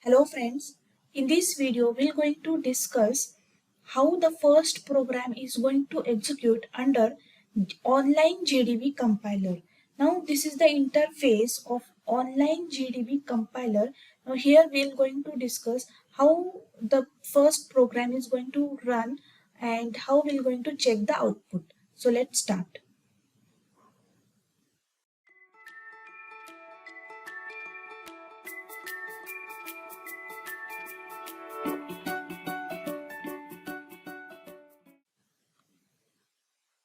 Hello friends, in this video we are going to discuss how the first program is going to execute under online GDB compiler. Now this is the interface of online GDB compiler. Now here we are going to discuss how the first program is going to run and how we are going to check the output. So let's start.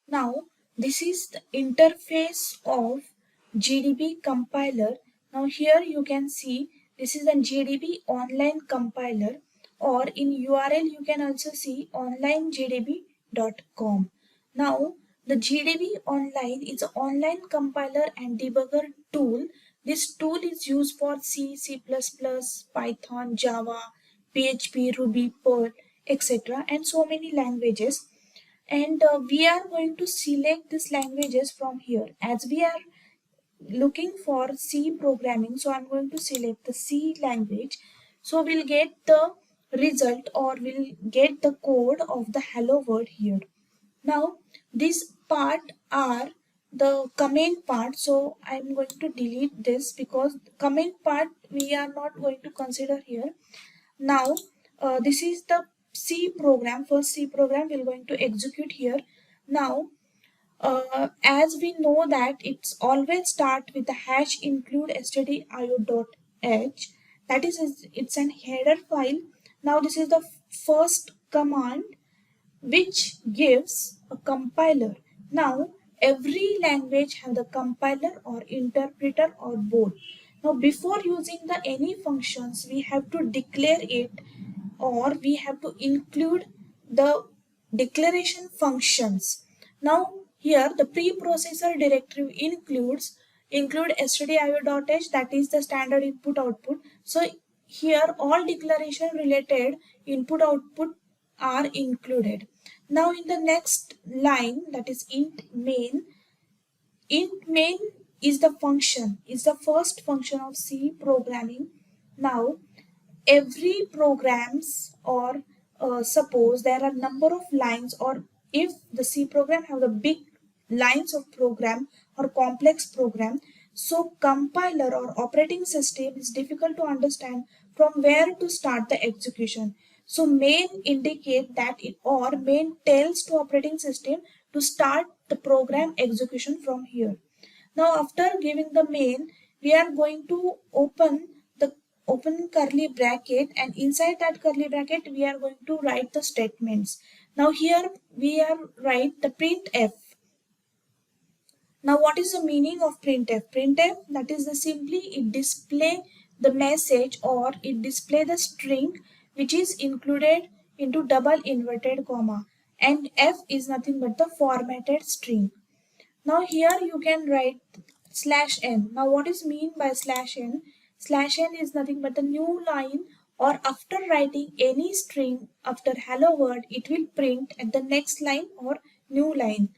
Now, this is the interface of GDB compiler. Now here you can see this is a GDB online compiler, or in URL you can also see onlinegdb.com. Now the GDB online is an online compiler and debugger tool. This tool is used for C, C++, Python, Java, PHP, Ruby, Perl, etc. and so many languages. And we are going to select these languages from here as we are looking for C programming. So I'm going to select the C language. So we'll get the result, or we'll get the code of the hello world here. Now this part are the comment part, so I'm going to delete this because comment part we are not going to consider here. Now this is the C program. First C program we're going to execute here. Now as we know that it's always start with the hash include stdio.h, that is it's an header file. Now this is the first command which gives a compiler. Now every language has the compiler or interpreter or both. Now before using the any functions we have to declare it, or we have to include the declaration functions. Now here the preprocessor directory include stdio.h, that is the standard input output. So here all declaration related input output are included. Now in the next line, that is int main is the function, is the first function of C programming. Now every programs, or suppose there are number of lines, or if the C program have the big lines of program or complex program, so compiler or operating system is difficult to understand from where to start the execution. So main indicate that it, or main tells to operating system to start the program execution from here. Now after giving the main, we are going to open curly bracket, and inside that curly bracket we are going to write the statements. Now here we are write the printf. Now what is the meaning of printf? Printf, that is the simply it display the message, or it display the string which is included into double inverted comma, and f is nothing but the formatted string. Now here you can write /n. Now what is mean by /n? /n is nothing but the new line, or after writing any string after hello world, it will print at the next line or new line.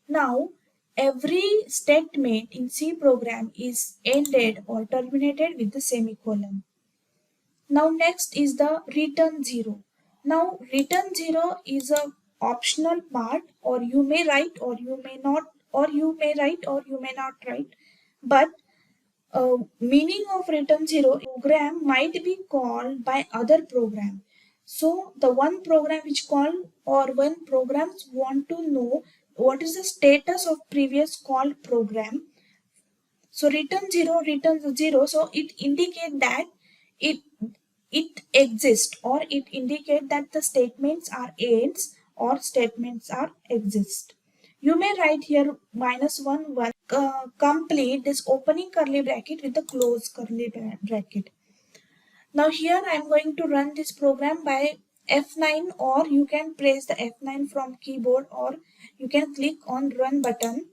Now every statement in C program is ended or terminated with the semicolon. Now next is the return 0. Now return 0 is a optional part, or you may write or you may not, or you may write or you may not write. But meaning of return 0, program might be called by other program. So the one program which call, or when programs want to know what is the status of previous called program. So return 0 returns 0, so it indicate that it exists, or it indicate that the statements are ends or statements are exist. You may write here -1 complete this opening curly bracket with the close curly bracket. Now here I am going to run this program by F9, or you can press the F9 from keyboard, or you can click on run button.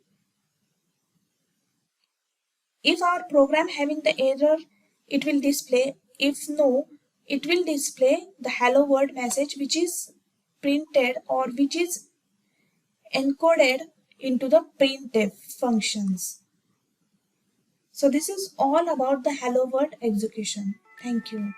If our program having the error, it will display. If no, it will display the hello world message which is printed, or which is encoded into the printf functions. So this is all about the hello world execution. Thank you.